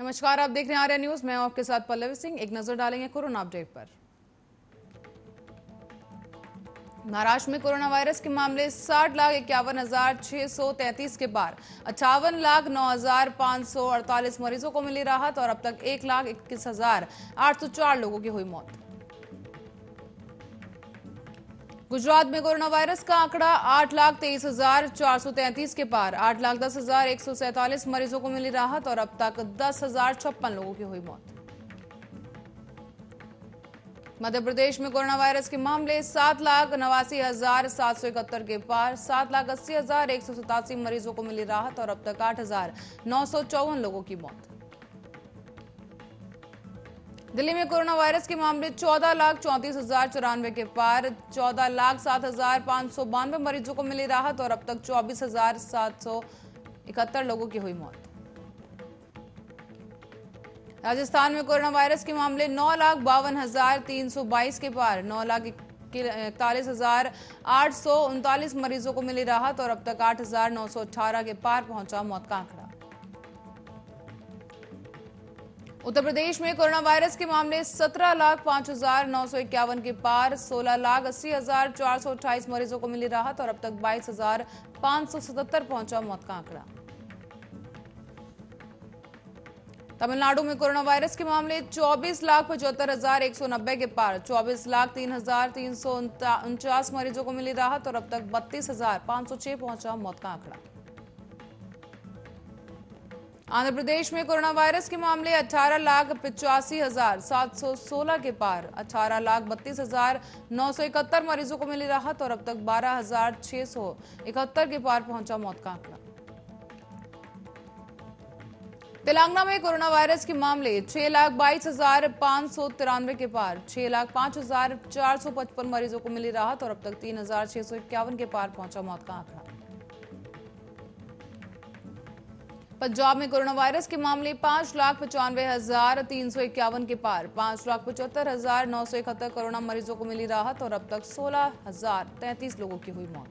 नमस्कार, आप देख रहे हैं आर्या न्यूज। मैं आपके साथ पल्लवी सिंह। एक नजर डालेंगे कोरोना अपडेट पर। महाराष्ट्र में कोरोना वायरस के मामले 60,51,633 के पार। 58,09,548 मरीजों को मिली राहत और अब तक 1,21,804 लोगों की हुई मौत। गुजरात में कोरोना वायरस का आंकड़ा 8,23,433 के पार। 8,10,147 मरीजों को मिली राहत और अब तक 10,056 लोगों की हुई मौत। मध्य प्रदेश में कोरोना वायरस के मामले 7,89,771 के पार। 7,80,187 मरीजों को मिली राहत और अब तक 8,954 लोगों की मौत। दिल्ली में कोरोना वायरस के मामले 14,34,094 के पार। 14,07,592 मरीजों को मिली राहत और अब तक 24,771 लोगों की हुई मौत। राजस्थान में कोरोना वायरस के मामले 9,52,322 के पार। 9,41,839 मरीजों को मिली राहत और अब तक 8,918 के पार पहुंचा मौत का आंकड़ा। उत्तर प्रदेश में कोरोना वायरस के मामले 17,05,951 के पार। 16,80,428 मरीजों को मिली राहत और अब तक 22,577 पहुंचा मौत का आंकड़ा। तमिलनाडु में कोरोना वायरस के मामले 24,75,190 के पार। 24,03,349 मरीजों को मिली राहत और अब तक 32,506 पहुंचा मौत का आंकड़ा। आंध्र प्रदेश में कोरोना वायरस के मामले 18,85,716 के पार। 18,32,971 मरीजों को मिली राहत और अब तक 12,671 के पार पहुंचा मौत का आंकड़ा। तेलंगाना में कोरोना वायरस के मामले 6,22,593 के पार। 6,05,455 मरीजों को मिली राहत और अब तक 3,651 के पार पहुंचा मौत का आंकड़ा। पंजाब में कोरोना वायरस के मामले 5,95,351 के पार। 5,75,971 कोरोना मरीजों को मिली राहत और अब तक 16,033 लोगों की हुई मौत।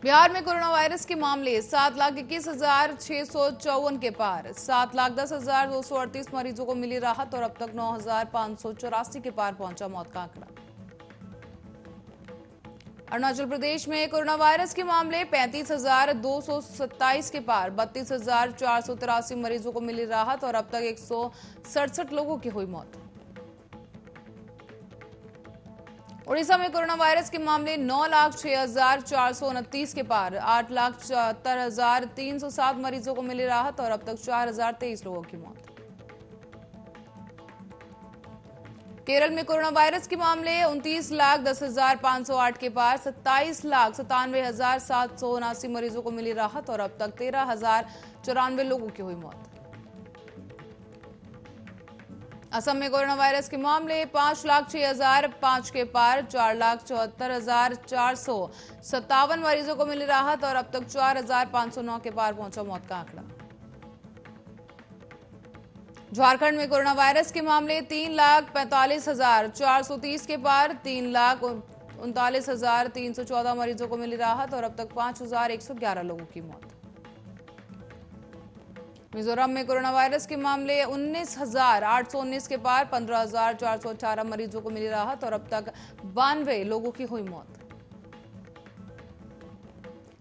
बिहार में कोरोना वायरस के मामले 7,21,654 के पार। 7,10,238 मरीजों को मिली राहत और अब तक 9,584 के पार पहुंचा मौत का आंकड़ा। अरुणाचल प्रदेश में कोरोना वायरस के मामले 35,227 के पार। 32,483 मरीजों को मिली राहत और अब तक 167 लोगों की हुई मौत। उड़ीसा में कोरोना वायरस के मामले 9,06,429 के पार। 8,74,307 मरीजों को मिली राहत और अब तक 4,023 लोगों की मौत। केरल में कोरोना वायरस के मामले 29,10,508 के पार। 27,97,779 मरीजों को मिली राहत और अब तक 13,094 लोगों की हुई मौत। असम में कोरोना वायरस के मामले 5,06,005 के पार। 4,74,457 मरीजों को मिली राहत और अब तक 4,509 के पार पहुंचा मौत का आंकड़ा। झारखंड में कोरोना वायरस के मामले 3,45,430 के पार। 3,39,314 मरीजों को मिली राहत और अब तक 5,111 लोगों की मौत। मिजोरम में कोरोना वायरस के मामले 19,819 के पार। 15,418 मरीजों को मिली राहत और अब तक 92 लोगों की हुई मौत।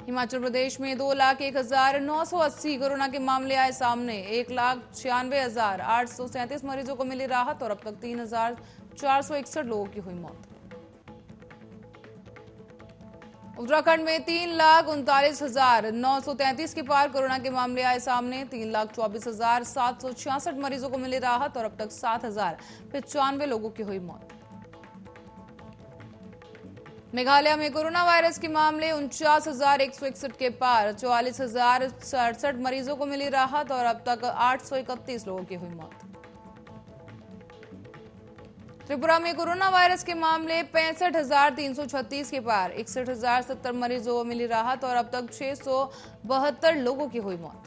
हिमाचल प्रदेश में 2,01,980 कोरोना के मामले आए सामने। 1,96,837 मरीजों को मिली राहत और अब तक 3,461 लोगों की हुई मौत। उत्तराखंड में 3,39,933 के पार कोरोना के मामले आए सामने। 3,24,766 मरीजों को मिली राहत और अब तक 7,095 लोगों की हुई मौत। मेघालय में कोरोना वायरस के मामले 49,161 के पार। 44,067 मरीजों को मिली राहत और अब तक 831 लोगों की हुई मौत। त्रिपुरा में कोरोना वायरस के मामले 65,336 के पार। 61,070 मरीजों को मिली राहत और अब तक 672 लोगों की हुई मौत।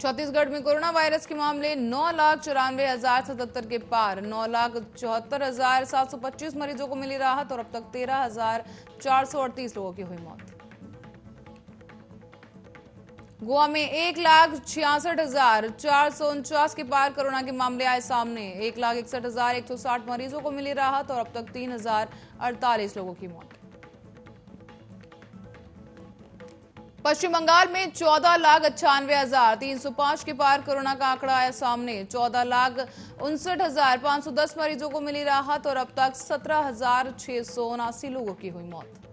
छत्तीसगढ़ में कोरोना वायरस के मामले 9,94,077 के पार। 9,74,725 मरीजों को मिली राहत और अब तक 13,438 लोगों की हुई मौत। गोवा में 1,66,449 के पार कोरोना के मामले आए सामने। 1,61,160 मरीजों को मिली राहत और अब तक 3,048 लोगों की मौत। पश्चिम बंगाल में 14,98,305 के पार कोरोना का आंकड़ा आया सामने। 14,59,510 मरीजों को मिली राहत और अब तक 17,679 लोगों की हुई मौत।